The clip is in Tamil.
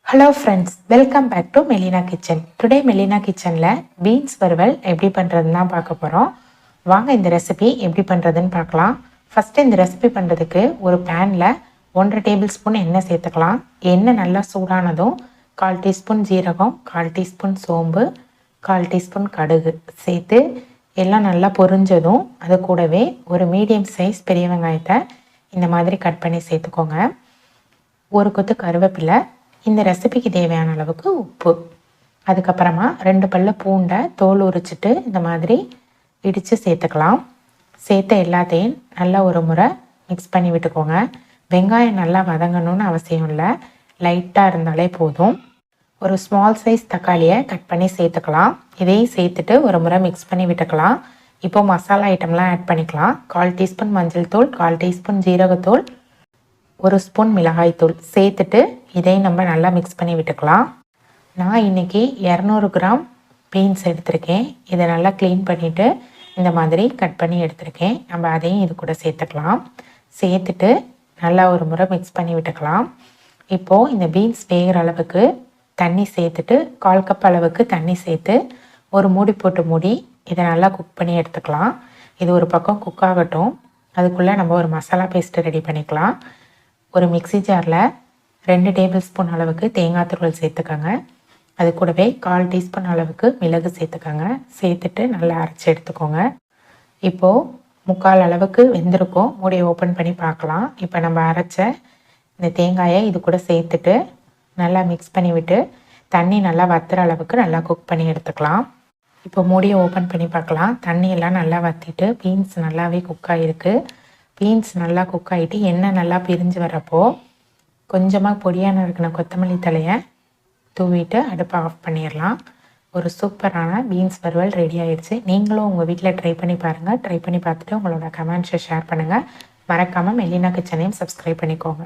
Hello friends, welcome back to Melina kitchen. Today Melina கிச்சனில் பீன்ஸ் வறுவல் எப்படி பண்ணுறதுன்னு தான் பார்க்க போகிறோம். வாங்க இந்த ரெசிபி எப்படி பண்ணுறதுன்னு பார்க்கலாம். ஃபஸ்ட்டு இந்த ரெசிபி பண்ணுறதுக்கு ஒரு பேனில் 1.5 டேபிள் ஸ்பூன் எண்ணெய் சேர்த்துக்கலாம். எண்ணெய் நல்லா சூடானதும் 1/4 டீஸ்பூன் ஜீரகம், 1/4 டீஸ்பூன் சோம்பு, 1/4 டீஸ்பூன் கடுகு சேர்த்து எல்லாம் நல்லா பொரிஞ்சதும் அது கூடவே ஒரு மீடியம் சைஸ் பெரிய வெங்காயத்தை இந்த மாதிரி கட் பண்ணி சேர்த்துக்கோங்க. ஒரு கொத்து கருவேப்பிலை, இந்த ரெசிபிக்கு தேவையான அளவுக்கு உப்பு, அதுக்கப்புறமா 2 பல்லு பூண்டை தோல் உரிச்சிட்டு இந்த மாதிரி இடித்து சேர்த்துக்கலாம். சேர்த்த எல்லாத்தையும் நல்லா ஒரு முறை மிக்ஸ் பண்ணி விட்டுக்கோங்க. வெங்காயம் நல்லா வதங்கணும்னு அவசியம் இல்லை, லைட்டாக இருந்தாலே போதும். ஒரு ஸ்மால் சைஸ் தக்காளியை கட் பண்ணி சேர்த்துக்கலாம். இதையும் சேர்த்துட்டு ஒரு முறை மிக்ஸ் பண்ணி விட்டுக்கலாம். இப்போ மசாலா ஐட்டம்லாம் ஆட் பண்ணிக்கலாம். 1/4 டீஸ்பூன் மஞ்சள் தூள், 1/4 டீஸ்பூன் ஜீரகத்தூள், 1 ஸ்பூன் மிளகாய்த்தூள் சேர்த்துட்டு இதையும் நம்ம நல்லா மிக்ஸ் பண்ணி விட்டுக்கலாம். நான் இன்றைக்கி 200 கிராம் பீன்ஸ் எடுத்திருக்கேன். இதை நல்லா க்ளீன் பண்ணிவிட்டு இந்த மாதிரி கட் பண்ணி எடுத்திருக்கேன். நம்ம அதையும் இது கூட சேர்த்துக்கலாம். சேர்த்துட்டு நல்லா ஒரு முறை மிக்ஸ் பண்ணி விட்டுக்கலாம். இப்போது இந்த பீன்ஸ் வேகிற அளவுக்கு தண்ணி சேர்த்துட்டு 1/4 கப் அளவுக்கு தண்ணி சேர்த்து ஒரு மூடி போட்டு மூடி இதை நல்லா குக் பண்ணி எடுத்துக்கலாம். இது ஒரு பக்கம் குக் ஆகட்டும். அதுக்குள்ளே நம்ம ஒரு மசாலா பேஸ்ட்டு ரெடி பண்ணிக்கலாம். ஒரு மிக்ஸி ஜாரில் 2 டேபிள் ஸ்பூன் அளவுக்கு தேங்காய் துருவல் சேர்த்துக்கோங்க. அது கூடவே 1/4 டீஸ்பூன் அளவுக்கு மிளகு சேர்த்துக்கோங்க. சேர்த்துட்டு நல்லா அரைச்சி எடுத்துக்கோங்க. இப்போது 3/4 அளவுக்கு வெந்திருக்கும். மூடியை ஓப்பன் பண்ணி பார்க்கலாம். இப்போ நம்ம அரைச்ச இந்த தேங்காயை இது கூட சேர்த்துட்டு நல்லா மிக்ஸ் பண்ணி விட்டு தண்ணி நல்லா வத்துற அளவுக்கு நல்லா குக் பண்ணி எடுத்துக்கலாம். இப்போ மூடியை ஓப்பன் பண்ணி பார்க்கலாம். தண்ணியெல்லாம் நல்லா வற்றிட்டு பீன்ஸ் நல்லாவே குக் ஆகிருக்கு. பீன்ஸ் நல்லா குக் ஆகிட்டு எண்ணெய் நல்லா பிரிஞ்சு வரப்போ கொஞ்சமாக பொடியான இருக்கிற கொத்தமல்லி தலையை தூவிட்டு அடுப்பை ஆஃப் பண்ணிடலாம். ஒரு சூப்பரான பீன்ஸ் வறுவல் ரெடி ஆகிடுச்சு. நீங்களும் உங்கள் வீட்டில் ட்ரை பண்ணி பாருங்கள். ட்ரை பண்ணி பார்த்துட்டு உங்களோட கமெண்ட்ஸை ஷேர் பண்ணுங்கள். மறக்காமல் மெலினா கிச்சனையும் சப்ஸ்கிரைப் பண்ணிக்கோங்க.